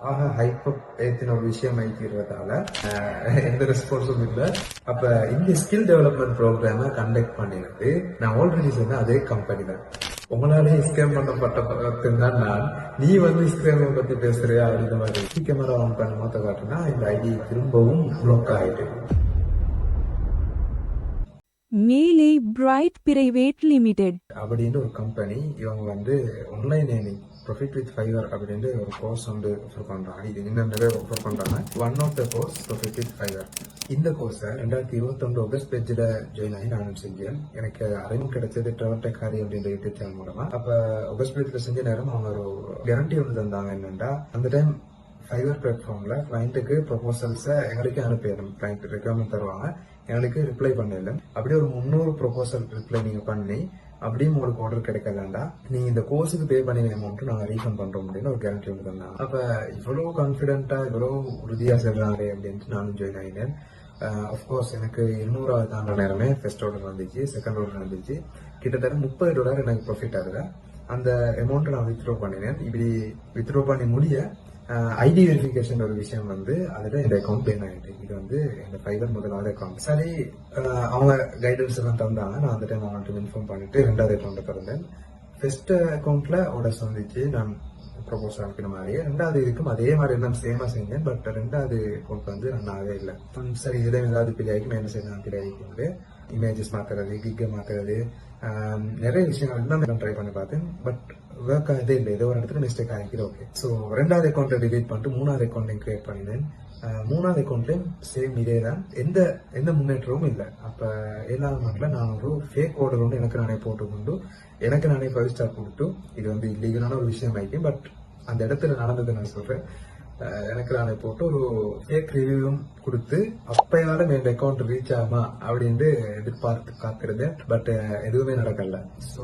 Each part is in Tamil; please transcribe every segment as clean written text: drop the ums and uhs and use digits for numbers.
ஆக ஹைப்பப் ஏற்றின ஒரு விஷயம் ஆகிக்கிறதால எந்த ரெஸ்பான்ஸும் இல்லை. அப்ப இந்த ஸ்கில் டெவலப்மெண்ட் ப்ரோக்ராமை கண்டக்ட் பண்ணினது நான் ஆல்ரெடி சொன்ன அதே கம்பெனி தான். உங்களாலே ஸ்கேம் பண்ணப்பட்ட தான் நான், நீ வந்து ஸ்கேம் பத்தி பேசுறியா அப்படின்ற மாதிரி கேமரா ஆன் பண்ண மாத்த காட்டுனா இந்த ஐடி திரும்பவும் பிளாக் ஆயிட்டு. மேலே பிரைட் பிரைவேட் லிமிடெட் அப்படின்னு ஒரு கம்பெனி, இவங்க வந்து online earning profit with Fiverr அப்படின்னு ஒரு கோர்ஸ் வந்து ஆஃபர் பண்றாங்க. இது இன்னும் நிறைய ஆஃபர் பண்றாங்க. One of the course profit with Fiverr. இந்த கோர்ஸை 2021 ஆகஸ்ட் பேஜ்ல ஜாயின் ஆகி நானும் செஞ்சேன். எனக்கு அறிமுகம் கிடைச்சது ட்ரெவர் டெக் ஹாரி அப்படின்ற யூடியூப் சேனல் மூலமா. அப்ப ஆகஸ்ட் பேஜ்ல செஞ்ச நேரம் அவங்க ஒரு கேரண்டி ஒன்று தந்தாங்க. என்னன்னா, அந்த டைம் ஃபைவர் பிளாட்ஃபார்ம்ல கிளைண்ட்டுக்கு ப்ரொபோசல்ஸை எங்களுக்கு அனுப்பிடணும். கிளைண்ட் ரெக்யர்மெண்ட் தருவாங்க, எங்களுக்கு ரிப்ளை பண்ணல. அப்படியே ஒரு 300 ப்ரொபோசல் ரிப்ளை நீங்க பண்ணி அப்படியும் உங்களுக்கு ஆர்டர் கிடைக்கலண்டா நீங்க இந்த கோர்ஸுக்கு பே பண்ணின அமௌண்ட் நாங்க ரீஃபண்ட் பண்றோம் அப்படின்னு ஒரு கேரண்டி ஒன்று தந்தாங்க. அப்ப இவ்வளவு கான்பிடென்ட்டா இவ்வளவு உறுதியா சொல்றாங்க அப்படின்ட்டு நானும் ஜாயின் ஆகினேன். அஃப்கோர்ஸ் எனக்கு 200 தாண்ட நேரமே ஃபர்ஸ்ட் ஆர்டர் வந்துச்சு, செகண்ட் ஆர்டர் வந்துச்சு. கிட்டத்தட்ட $30 எனக்கு ப்ராஃபிட் ஆகுது. அந்த அமௌண்ட் நான் வித்ட்ரா பண்ணினேன். இப்படி வித்ட்ரா பண்ணி முடிய ஐடி வெரிஃபிகேஷன் ஒரு விஷயம் வந்து அதுல இந்த அக்கௌண்ட் பேன் ஆயிட்டு. இது வந்து இந்த ஃபைவர் முதலாவது அக்கௌண்ட். சரி, அவங்க கைடன்ஸ் எல்லாம் தந்தாங்க. நான் அந்த டைம் அவங்கள்ட்ட இன்ஃபார்ம் பண்ணிட்டு 2வது அக்கௌண்ட் திறந்தேன். ஃபர்ஸ்ட் அக்கௌண்ட்ல ஆர்டர்ஸ் வந்துச்சு, நான் ப்ரொபோஸ் அனுப்பின மாதிரியே. 2வது இதுக்கும் அதே மாதிரி எல்லாம் சேமா செஞ்சேன். பட் 2வது அக்கௌண்ட் வந்து ரன் ஆகவே இல்லை. சரி, இதை ஏதாவது பிள்ளையாக்கி என்ன செய்யலாம், பிள்ளையாக்கி இமேஜஸ் மாத்துறது, கிக்க மாத்துறது, நிறைய விஷயங்கள் எல்லாம் நான் ட்ரை பண்ணி பார்த்தேன். பட் ஒர்க் ஆகவே இல்லை. ஏதோ ஒரு இடத்துல மிஸ்டேக் ஆகிக்குது. ஓகே, ஸோ 2வது அக்கௌண்ட்டை டிலீட் பண்ணிட்டு 3வது அக்கௌண்ட்டையும் கிரியேட் பண்ணினேன். 3வது அக்கௌண்ட்லையும் சேம் இதே தான், எந்த முன்னேற்றமும் இல்லை. அப்ப 7வது மந்த்ல நான் ஒரு ஃபேக் ஆர்டர் ஒன்று எனக்கு நானே போட்டுக்கொண்டு எனக்கு நானே 5 ஸ்டார் கொடுத்து, இது வந்து இல்லீகலான ஒரு விஷயம் ஆகிக்கும். பட் அந்த இடத்துல நடந்தது நான் சொல்றேன். எனக்கு நானே போட்டு ஒரு ஃபேக் ரிவ்யூவும் கொடுத்து அப்பயால என் அக்கௌண்ட் ரீச் ஆகுமா அப்படின்னு எதிர்பார்த்து காத்திருந்தேன். பட் எதுவுமே நடக்கல. ஸோ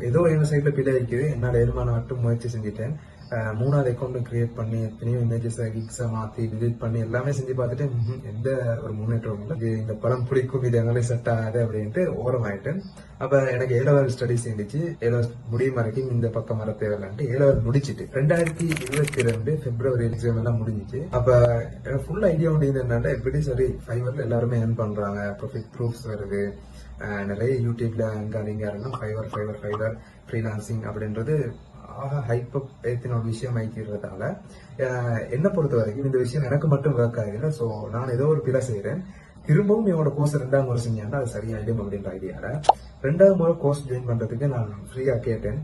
ஏதோ என் சைட்ல பிழை இருக்குது. என்னால் ஏழுமான மட்டும் முயற்சி செஞ்சுட்டேன். 3வது அக்கௌண்ட் கிரியேட் பண்ணி எத்தனையோ இமேஜஸ் கிக்ஸை மாத்தி டிலீட் பண்ணி எல்லாமே செஞ்சு பார்த்துட்டு எந்த ஒரு முன்னேற்றமும் இல்லை. இந்த படம் பிடிக்கும், இது எங்களே செட் ஆகாது அப்படின்ட்டு ஓரம் ஆயிட்டேன். அப்ப எனக்கு A-level ஸ்டடிஸ் இருந்துச்சு. A-level முடியும் வரைக்கும் இந்த பக்கம் வர தேவையில்லான்ட்டு A-level முடிச்சுட்டு 2022 பிப்ரவரி எக்ஸாம் எல்லாம் முடிஞ்சிச்சு. அப்ப எனக்கு ஃபுல் ஐடியா ஒன்று என்னன்னா, எப்படி சரி ஃபைவர்ல எல்லாருமே ஏர்ன் பண்றாங்க, ப்ராஃபிட் ப்ரூஃப்ஸ் வருது, நிறைய யூடியூப்ல அங்க ஃபைவர் ஃப்ரீலான்சிங் அப்படின்றது ஹைப்பப் ஏத்தின ஒரு விஷயம் ஆகிக்கிறதால என்ன பொறுத்த வரைக்கும் இந்த விஷயம் எனக்கு மட்டும் ஒர்க் ஆகுதுல்ல. ஸோ நான் ஏதோ ஒரு பிழை செய்யறேன். திரும்பவும் என்னோட கோர்ஸ் 2வது முறை செஞ்சேன்னா அது சரியாயிடும் அப்படின்ற ஐடியால 2வது முறை கோர்ஸ் ஜாயின் பண்றதுக்கு நான் ஃப்ரீயா கேட்டேன்.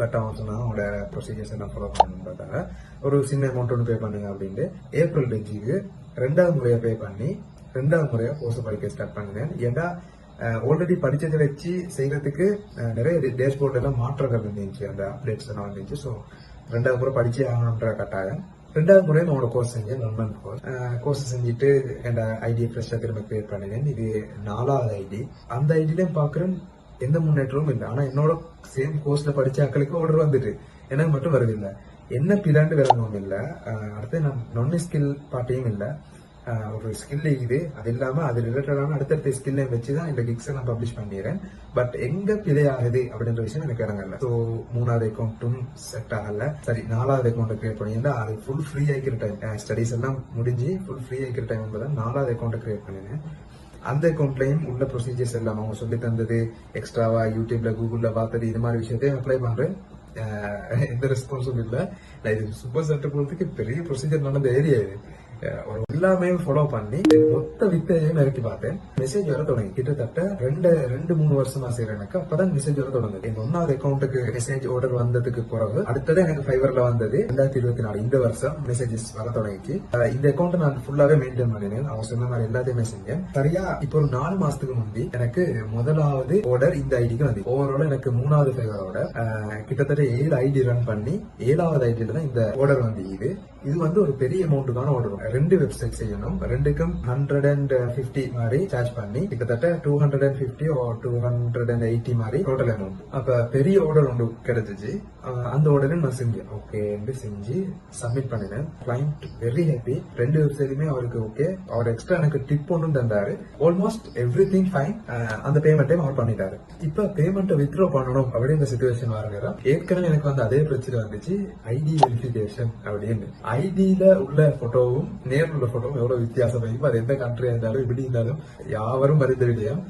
பட் அவன் சொன்னா அவனோட ப்ரொசீஜர்ஸ் எல்லாம் ஃபாலோ பண்ணுறதால ஒரு சின்ன அமௌண்ட் ஒன்று பே பண்ணுங்க அப்படின்ட்டு ஏப்ரல் 5க்கு 2வது முறையா பே பண்ணி 2வது முறையா கோர்ஸ் படிக்க ஸ்டார்ட் பண்ணினேன். ஏன்னா ஆல்ரெடி படிச்சதை வச்சு செய்யறதுக்கு நிறைய டேஷ்போர்ட் எல்லாம் மாற்றங்கள் இருந்துச்சு, அந்த அப்டேட்ஸ் எல்லாம் இருந்துச்சு. ஸோ 2வது முறை படிச்சே ஆகணுன்ற கட்டாயம். 2வது முறை நான் கோர்ஸ் செஞ்சேன், 1 month கோர்ஸ் செஞ்சுட்டு என் ஐடியை ஃப்ரெஷ்ஷாக திரும்ப கிரியேட் பண்ணினேன். இது 4வது ஐடி. அந்த ஐடியிலையும் பாக்குறேன் எந்த முன்னேற்றமும் இல்லை. ஆனா என்னோட சேம் கோர்ஸ்ல படிச்ச ஆட்களுக்கு ஆர்டர் வந்துட்டு எனக்கு மட்டும் வருதில்லை. என்ன பிளான்ட்டு விளங்கவும் இல்லை. அடுத்து நான் நான் ஸ்கில் பார்ட்டியும் இல்லை. ஒரு ஸ்கில் இது, அது இல்லாம அது ரிலேட்டடான அடுத்தடுத்த ஸ்கில்லை வச்சுதான் இந்த கிக்ஸை நான் பப்ளிஷ் பண்ணிடுறேன். பட் எங்க பிழை ஆகுது அப்படின்ற விஷயம் எனக்கு இறங்கல. ஸோ 3வது அக்கௌண்ட்டும் செட் ஆகல. சரி, 4வது அக்கௌண்ட் கிரியேட் பண்ணியிருந்தா அது ஃபுல் ஃப்ரீ ஆகிக்கிற டைம், ஸ்டடிஸ் எல்லாம் முடிஞ்சு ஃபுல் ஃப்ரீ ஆகிக்கிற டைம் என்பதான் 4வது அக்கௌண்ட் கிரியேட் பண்ணினேன். அந்த அக்கௌண்ட்லயும் உள்ள ப்ரொசீஜர்ஸ் எல்லாம் அவங்க சொல்லி தந்தது, எக்ஸ்ட்ராவா யூடியூப்ல கூகுள்ல பார்த்தது, இது மாதிரி விஷயத்தையும் அப்ளை பண்றேன். எந்த ரெஸ்பான்ஸும் இல்லை. இது சூப்பர் செட் போறதுக்கு பெரிய ப்ரொசீஜர் நடந்த ஏரியா இது. எல்லாமே ஃபாலோ பண்ணி மொத்த வித்தையும் இறக்கி பார்த்தேன். மெசேஜ் வர தொடங்கி கிட்டத்தட்ட 2-3 வருஷமா செய்யறேன். எனக்கு அப்பதான் மெசேஜ் வர தொடங்குது. என் 1வது அக்கௌண்ட்டுக்கு மெசேஜ் ஆர்டர் வந்ததுக்கு பிறகு அடுத்தது எனக்கு ஃபைவர்ல வந்தது 2024 இந்த வருஷம் மெசேஜஸ் வர தொடங்கிச்சு. இந்த அக்கௌண்ட் நான் ஃபுல்லாவே மெயின்டைன் பண்ணினேன். அவங்க சொன்ன மாதிரி எல்லாத்தையுமே செஞ்சேன். சரியா, இப்போ ஒரு 4 மாசத்துக்கு முந்தி எனக்கு முதலாவது ஆர்டர் இந்த ஐடிக்கு வந்து ஓவரால் எனக்கு 3வது ஃபைவரோட கிட்டத்தட்ட 7 ஐடி ரன் பண்ணி 7வது ஐடியில தான் இந்த ஆர்டர் வந்து இது வந்து ஒரு பெரிய அமௌண்ட்டுக்கான ஆர்டர். 2 வெப்சைட் செய்யணும். ரெண்டுக்கும் 150 மாதிரி சார்ஜ் பண்ணி கிட்டத்தட்ட 250 or 280 மாதிரி டோட்டல் அமௌண்ட். அப்ப பெரிய ஆர்டர் ஒன்று கிடைச்சிச்சு. அந்த ஆர்டரை நான் செஞ்சேன். ஓகே செஞ்சு சப்மிட் பண்ணினேன். Client very happy. 2 வெப்சைட்டுமே அவருக்கு ஓகே. அவர் எக்ஸ்ட்ரா எனக்கு டிப் ஒன்றும் தந்தாரு. Almost everything fine. அந்த பேமெண்ட்டையும் அவர் பண்ணிட்டாரு. இப்ப பேமெண்ட்டை வித்ட்ரா பண்ணணும் அப்படின்ற சிச்சுவேஷன் வரங்க. ஏற்கனவே எனக்கு வந்து அதே பிரச்சனை வந்துச்சு, ஐடி வெரிஃபிகேஷன் அப்படின்னு. ஐடியில உள்ள போட்டோவும் நேரில் உள்ள போட்டோவும் எவ்வளவு வித்தியாசம் இருக்கும். அது எந்த கண்ட்ரியா இருந்தாலும் இப்படி இருந்தாலும் யாவரும் மறிந்துவிடையும்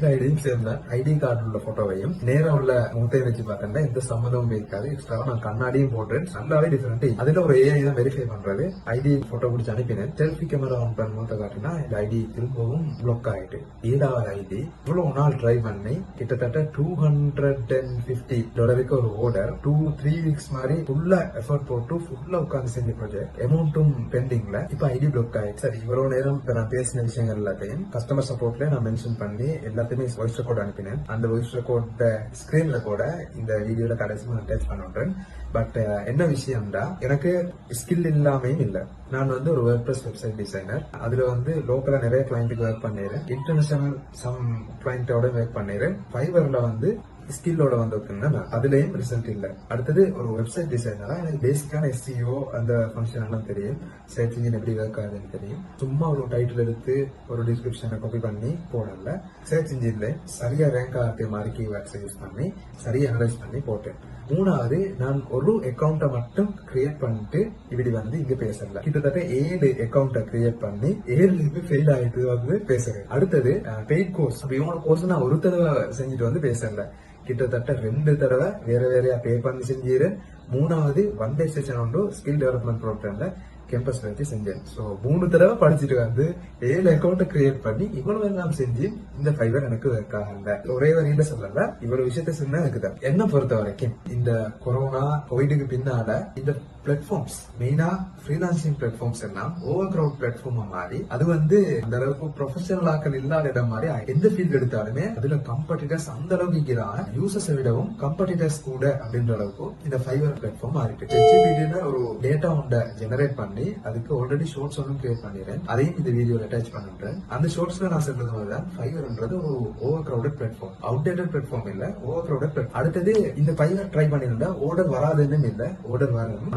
ஐடியும் சேர்ந்த ஐடி கார்டு உள்ள போட்டோவையும் நேரம் உள்ள முட்டையை வச்சு பார்த்தேன்னா எந்த சம்மந்தமும் இருக்காது. எக்ஸ்ட்ரா நான் கண்ணாடியும் போட்டேன். நல்லாவே டிஃபரெண்ட். அதுல ஒரு ஏஐ தான் வெரிஃபை பண்றது. ஐடி போட்டோ பிடிச்சி அனுப்பினேன். செல்ஃபி கேமரா ஆன் பண்ணும்போது காட்டினா இந்த ஐடி திரும்பவும் பிளாக் ஆயிட்டு. 7வது ஐடி இவ்வளவு நாள் ட்ரை பண்ணி கிட்டத்தட்ட $250 ஒரு ஆர்டர் 2-3 வீக்ஸ் மாதிரி ஃபுல்லா எஃபர்ட் போட்டு ஃபுல்லா உட்கார்ந்து செஞ்ச ப்ராஜெக்ட். அமௌண்ட்டும் பெண்டிங்ல. இப்ப ஐடி பிளாக் ஆயிடுச்சு. சரி இவ்வளவு நேரம் நான் பேசின விஷயங்கள் எல்லாத்தையும் கஸ்டமர் சப்போர்ட்ல நான் மென்ஷன் பண்ணி எல்லாத்தையுமே வாய்ஸ் ரெக்கார்ட் அனுப்பினேன். அந்த வாய்ஸ் ரெக்கார்ட் ஸ்கிரீன்ல கூட இந்த வீடியோல கடைசி நான் அட்டாச் பண்ணுறேன். பட் என்ன விஷயம்டா, எனக்கு ஸ்கில் இல்லாமையும் இல்ல. நான் வந்து ஒரு WordPress வெப்சைட் டிசைனர். அதுல வந்து லோக்கலா நிறைய கிளைண்ட்டுக்கு ஒர்க் பண்ணிடுறேன். இன்டர்நேஷனல் சம் கிளைண்டோட ஒர்க் பண்ணிடுறேன். ஃபைவர்ல வந்து ஸ்கில்லோட வந்திருக்குன்னா அதுலயும் ரிசல்ட் இல்ல. அடுத்தது ஒரு வெப்சைட் டிசைனரா எனக்கு பேசிக்கான SEO அந்த ஃபங்க்ஷன் எல்லாம் தெரியும். சர்ச் இன்ஜின் எப்படி ஒர்க் ஆகுதுன்னு தெரியும். சும்மா ஒரு டைட்டில் எடுத்து ஒரு டிஸ்கிரிப்ஷனை காப்பி பண்ணி போடல. சர்ச் இன்ஜின்ல சரியா ரேங்க் ஆகிற மாதிரி கீவேர்ட்ஸ் யூஸ் பண்ணி சரியா அனலைஸ் பண்ணி போட்டேன். 3வது நான் ஒரு அக்கௌண்ட்டை மட்டும் கிரியேட் பண்ணிட்டு இப்படி வந்து இங்க பேசல. கிட்டத்தட்ட 7 அக்கௌண்ட்டை கிரியேட் பண்ணி 7 ஃபெயில் ஆயிட்டு வந்து பேசுறேன். அடுத்தது பெய்ட் கோர்ஸ். இவங்க கோர்ஸ் நான் ஒரு தடவை செஞ்சுட்டு வந்து பேசல. கிட்டத்தட்ட 2 தடவை வேறையா பே பண்ணி செஞ்சீரேன். 3வது 1 day செஷன் உண்டு ஸ்கில் டெவலப்மெண்ட் ப்ரோக்ராம்ல கேம்பஸ்ல வச்சு செஞ்சேன். சோ 3 தடவை படிச்சுட்டு வந்து 7 அக்கௌண்ட் கிரியேட் பண்ணி இவ்வளவு எல்லாம் செஞ்சு இந்த ஃபைவர் எனக்கு ஒர்க் ஆகல. ஒரே வரியில சொல்லல, இவ்வளவு விஷயத்த சொன்னா எனக்கு தான். என்ன பொறுத்த வரைக்கும் இந்த கொரோனா கோவிடுக்கு பின்னால இந்த பிளாட்ஃபார்ம்ஸ் மெயினா ஃப்ரீலான்சிங் பிளாட்ஃபார்ம்ஸ் எல்லாம் ஓவர் கிரவுட் பிளாட்ஃபார்மா மாறி அது வந்து அந்த அளவுக்கு ப்ரொஃபஷனல் ஆக்கள் இல்லாத இடம் மாதிரி எந்த ஃபீல்ட் எடுத்தாலுமே அதுல கம்பெடிட்டர்ஸ் அந்த அளவுக்கு இருக்கிறாங்க. யூசர்ஸை விடவும் கம்பெடிட்டர்ஸ் கூட அப்படின்ற அளவுக்கு இந்த ஃபைவர் பிளாட்ஃபார்ம் மாறிட்டு. ChatGPT ஒரு டேட்டா ஒன்றை ஜெனரேட் பண்ணி அதுக்கு ஆல்ரெடி ஷார்ட்ஸ் ஒன்றும் கிரியேட் பண்ணிடுறேன். அதையும் இந்த வீடியோல அட்டாச் பண்ணிட்டேன். அந்த ஷார்ட்ஸ்ல நான் சொல்றது மாதிரிதான் ஃபைவர்ன்றது ஒரு over crowded platform. Outdated platform இல்ல, ஓவர் கிரவுடட் பிளாட்ஃபார்ம். அடுத்தது இந்த ஃபைவர் ட்ரை பண்ணிருந்தா ஆர்டர் வராதுன்னு இல்ல, ஆர்டர் வரும்.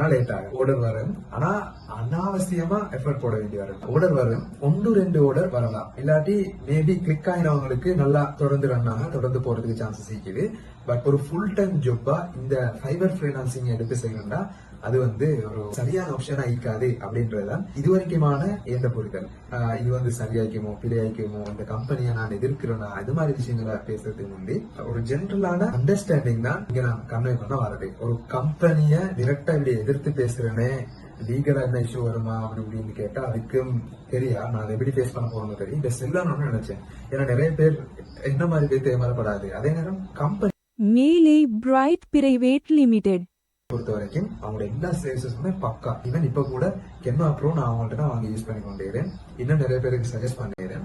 ஆர்டர் வரும். ஆனா அனாவசியமா எஃபர்ட் போட வேண்டிய வரும். ஆர்டர் வரும். 1-2 ஆர்டர் வரலாம். இல்லாட்டி மேபி கிளிக் ஆயினவங்களுக்கு நல்லா தொடர்ந்து ரன் ஆக தொடர்ந்து போறதுக்கு சான்சஸ் இருக்குது. பட் ஒரு ஃபுல் டைம் ஜாப்பா இந்த ஃபைவர் ஃப்ரீலான்சிங் எடுத்து செய்யணும்னா அது வந்து ஒரு சரியான ஆப்ஷனா இருக்காது அப்படின்றதுதான் இது வரைக்குமான எந்த புரிதல். இது வந்து சரியாக்குமோ பிழையாக்குமோ இந்த கம்பெனியை நான் எதிர்க்கிறேன்னா இது மாதிரி விஷயங்களை பேசுறதுக்கு முந்தி ஒரு ஜென்ரலான அண்டர்ஸ்டாண்டிங் தான் இங்க நான் கன்வே பண்ண வரது. ஒரு கம்பெனிய டிரெக்டா இப்படி எதிர்த்து பேசுறேனே லீகலா என்ன இஷ்யூ வருமா அப்படி இப்படின்னு கேட்டா அதுக்கும் தெரியா நான் அதை எப்படி ஃபேஸ் பண்ண போறோம்னு தெரியும். இந்த செல்லணும்னு நினைச்சேன். ஏன்னா நிறைய பேர் என்ன மாதிரி பேர் தேவைப்படாது. அதே நேரம் கம்பெனி மேலே பிரைட் பிரைவேட் லிமிடெட் பொறுத்த வரைக்கும் அவங்களோட எல்லா சர்வீசஸுமே பக்கா. ஈவன் இப்ப கூட கென்வா ப்ரோ நான் அவங்கள்ட்ட தான் வாங்கி யூஸ் பண்ணி கொண்டேன். இன்னும் நிறைய பேருக்கு சஜஸ்ட் பண்ணிடுறேன்.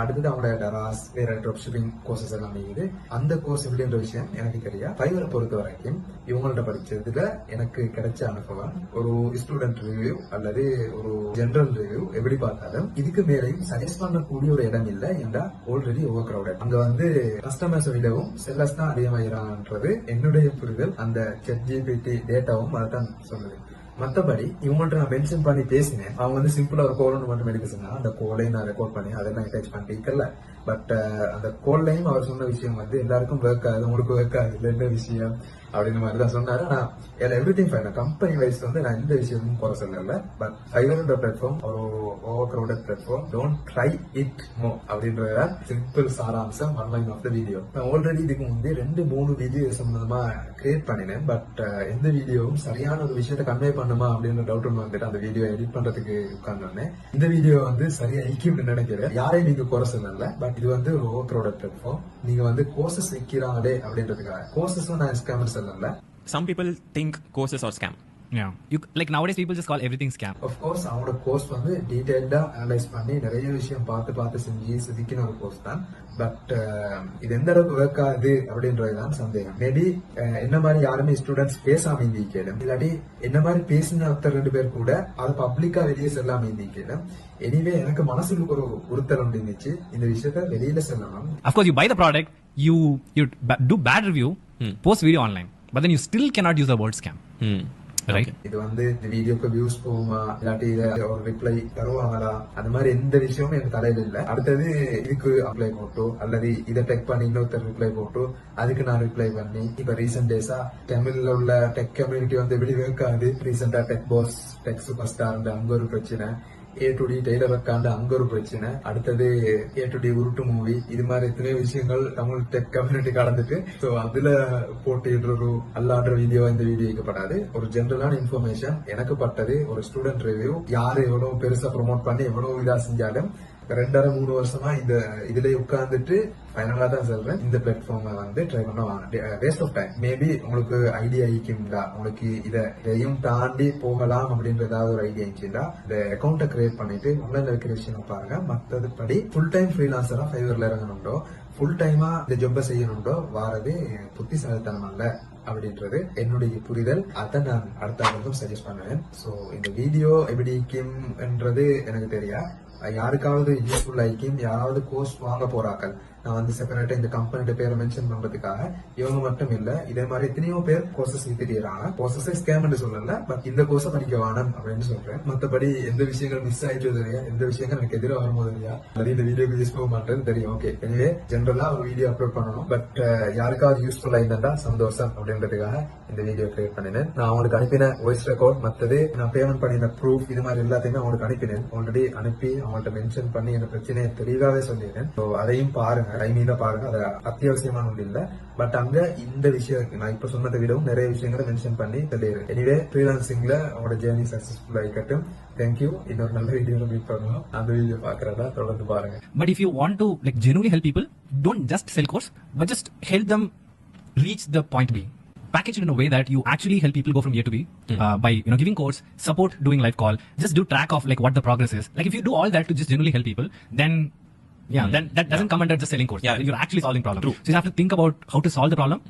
அடுத்தது அவங்களோட டராஸ் வேற ட்ராப் ஷிப்பிங் கோர்சஸ் எல்லாம் இருக்குது. அந்த கோர்ஸ் எப்படின்ற விஷயம் எனக்கு தெரியாது. ஃபைவரை பொறுத்த வரைக்கும் இவங்கள்ட்ட படிச்சதுல எனக்கு கிடைச்ச அனுபவம் ஒரு ஸ்டூடெண்ட் ரிவ்யூ அல்லது ஒரு ஜெனரல் ரிவ்யூ எப்படி பார்த்தாலும் இதுக்கு மேலையும் சஜஸ்ட் பண்ணக்கூடிய ஒரு இடம் இல்லை. ஏன்னா ஆல்ரெடி ஓவர் கிரௌடட். அங்க வந்து கஸ்டமர்ஸ் விடவும் செல்லர்ஸ் தான் அதிகமாகிறான்றது என்னுடைய புரிதல். அந்த ChatGPT டேட்டாவும் அதான் சொல்லுது. மத்தபடி இவங்கள்ட்ட நான் மென்ஷன் பண்ணி பேசினேன். அவங்க வந்து சிம்பிளா ஒரு கோல் மட்டும் எடுக்க சொன்னா அந்த கோலையும் நான் ரெக்கார்ட் பண்ணி அதெல்லாம் அட்டாச் பண்ணிட்டு இருக்கல. பட் அந்த கோல்லையும் அவர் சொன்ன விஷயம் வந்து எல்லாருக்கும் ஒர்க் ஆகுது, உங்களுக்கு ஒர்க் ஆகுது என்ன விஷயம் அப்படின்னு மாதிரி தான் சொன்னாரு. நான் எவ்ரிதிங் ஃபைன். கம்பெனி வைஸ் வந்து நான் எந்த விஷயமும் குறை சொல்லல. பட் ஃபைவர்ன்ற பிளாட்ஃபார்ம் ஒரு over crowded platform. Don't try it மோ அப்படின்றத சிம்பிள் சாராம்சம் ஒன்லைன் ஆஃப் த வீடியோ. நான் ஆல்ரெடி இதுக்கு முந்தைய 2-3 வீடியோ சம்பந்தமா கிரியேட் பண்ணினேன். பட் எந்த வீடியோவும் சரியான ஒரு விஷயத்த கன்வே பண்ணுமா அப்படின்னு டவுட் ஒன்று வந்துட்டு அந்த வீடியோ எடிட் பண்றதுக்கு உட்கார்ந்தோன்னே இந்த வீடியோ வந்து சரியா ஐக்கியம் நினைக்கிறேன். யாரையும் நீங்க குறை சொல்லல. பட் இது வந்து ஒரு ஓவர் கிரௌடட் பிளாட்ஃபார்ம். நீங்க வந்து கோர்சஸ் வைக்கிறாங்களே அப்படின்றதுக்காக கோர்சஸ் நான் ஸ்கேமர் சொல்லல. Some people think courses are scam. Yeah. You like nowadays people just call everything scam. of course அவங்களோட கோர்ஸ் வந்து டீடைல்டா அனலைஸ் பண்ணி நிறைய விஷயம் பார்த்து செஞ்சு செதுக்கின ஒரு கோர்ஸ் தான். பட் இது எந்த அளவுக்கு ஒர்க் ஆகுது அப்படின்றதுதான் சந்தேகம். மேபி என்ன மாதிரி யாருமே ஸ்டூடெண்ட்ஸ் பேசாம இருந்திருக்கேன், இல்லாட்டி என்ன மாதிரி பேசின ஒருத்தர் 2 பேர் கூட அதை பப்ளிக்கா வெளியே செல்லாம இருந்திருக்கேன். எனிவே எனக்கு மனசுக்கு ஒரு உறுத்தல் ஒன்று இருந்துச்சு, இந்த விஷயத்த வெளியில செல்லணும். Of course, you buy the product, you do bad review, post video online, but then you still cannot use the word scam. Right? இது வந்து இந்த வீடியோக்கு வியூஸ் போகுமா, இல்லாட்டி இதை ஒரு ரிப்ளை தருவாங்களா, அந்த மாதிரி எந்த விஷயமும் எனக்கு தலையில இல்ல. அடுத்தது இதுக்கு அப்ளை போட்டோ அல்லது இதை டெக் பண்ணி இன்னொருத்தர் ரிப்ளை போட்டோ அதுக்கு நான் ரிப்ளை பண்ணி, இப்ப ரீசெண்ட் டேஸா தமிழ்ல உள்ள டெக் கம்யூனிட்டி வந்து வெளிவேக்காது. ரீசெண்டா tech pass, tech super star அங்க ஒரு பிரச்சனை, A to D டெய்லர் உட்காந்து அங்க ஒரு பிரச்சனை, அடுத்தது A to D உருட்டு மூவி, இது மாதிரி எத்தனையோ விஷயங்கள் தமிழ் டெக் கம்யூனிட்டி கடந்துட்டு, சோ அதுல போட்டிடுற ஒரு அல்லாடுற வீடியோ இந்த வீடியோ வைக்கப்படாது. ஒரு ஜெனரலான இன்ஃபர்மேஷன் எனக்கு பட்டது, ஒரு ஸ்டூடெண்ட் ரிவ்யூ. யாரு எவ்வளவு பெருசா ப்ரொமோட் பண்ணி எவ்வளவு இதா செஞ்சாலும் 2.5-3 வருஷமா இந்த இதுல உட்கார்ந்துட்டு ஃபைனலா தான் சொல்றேன், இந்த பிளாட்ஃபார்மை வந்து ட்ரை பண்ண வாங்க. Waste of time. மேபி உங்களுக்கு ஐடியா இருக்கும்டா, உங்களுக்கு இதையும் தாண்டி போகலாம் அப்படின்ற ஏதாவது ஒரு ஐடியா இருந்துச்சுன்னா இந்த அக்கௌண்ட்டை கிரியேட் பண்ணிட்டு ஆன்லைன்ல இருக்கிற விஷயம் பாருங்க. மற்றது படி ஃபுல் டைம் ஃப்ரீலான்சரா ஃபைவர்ல இறங்கணும்டோ, ஃபுல் டைமா இந்த ஜொப்பை செய்யணும்டோ வாரது புத்திசாலித்தனம் அல்ல அப்படின்றது என்னுடைய புரிதல். அதை நான் அடுத்தவங்களுக்கும் சஜஸ்ட் பண்ணுவேன். சோ இந்த வீடியோ எப்படி இருக்கும்ன்றது எனக்கு தெரியா, யாருக்காவது யூஸ்ஃபுல் ஆயிக்கும், யாராவது கோர்ஸ் வாங்க போறாக்கள், நான் வந்து செப்பரேட்டா இந்த கம்பெனியோட பேரை மென்ஷன் பண்றதுக்காக இவங்க மட்டும் இல்ல, இதே மாதிரி எத்தனையோ பேர் கோர்சஸ் வித்துறாங்க. கோர்சஸ் ஸ்கேம் சொல்லல, பட் இந்த கோர்ஸை படிக்க வேணும் அப்படின்னு சொல்றேன். மத்தபடி எந்த விஷயங்கள் மிஸ் ஆயிட்டு தெரியா, எந்த விஷயங்கள் எனக்கு எதிராக வரும்போது தெரியா, அது இந்த வீடியோக்கு யூஸ் போக மாட்டேன்னு தெரியும். ஓகே, எனவே ஜெனரலா ஒரு வீடியோ அப்லோட் பண்ணணும், பட் யாருக்காவது யூஸ்ஃபுல் ஆயிருந்தா சந்தோஷம் அப்படின்றதுக்காக இந்த வீடியோ கிரியேட் பண்ணினேன். நான் அவங்களுக்கு அனுப்பின வாய்ஸ் ரெக்கார்ட், மத்தது நான் பேமெண்ட் பண்ணின ப்ரூஃப், இது மாதிரி எல்லாத்தையுமே அவங்களுக்கு அனுப்பினேன். ஆல்ரெடி அனுப்பி அவங்கள்ட்ட மென்ஷன் பண்ணி இந்த பிரச்சனையை தெளிவாவே சொல்லிடுறேன். அதையும் பாருங்க, டைமிங் பாருங்க. அது அத்தியாவசியமான ஒன்று இல்ல, பட் அங்க இந்த விஷயம் நான் இப்ப சொன்னதை விடவும் நிறைய விஷயங்களை மென்ஷன் பண்ணி சொல்லிடுறேன். எனிவே ஃப்ரீலான்சிங்ல அவங்களோட ஜேர்னி சக்சஸ்ஃபுல் ஆகிக்கட்டும். தேங்க்யூ. இன்னொரு நல்ல வீடியோல மீட் பண்ணுவோம். அந்த வீடியோ பாக்குறதா தொடர்ந்து பாருங்க. But if you want to like genuinely help people, don't just sell course, but just help them reach the point B. Package it in a way that you actually help people go from A to B by giving course, support, doing live call, just do track of like what the progress is. Like if you do all that to just genuinely help people, then then that doesn't come under just selling course. You're actually solving problem. True. So you have to think about how to solve the problem.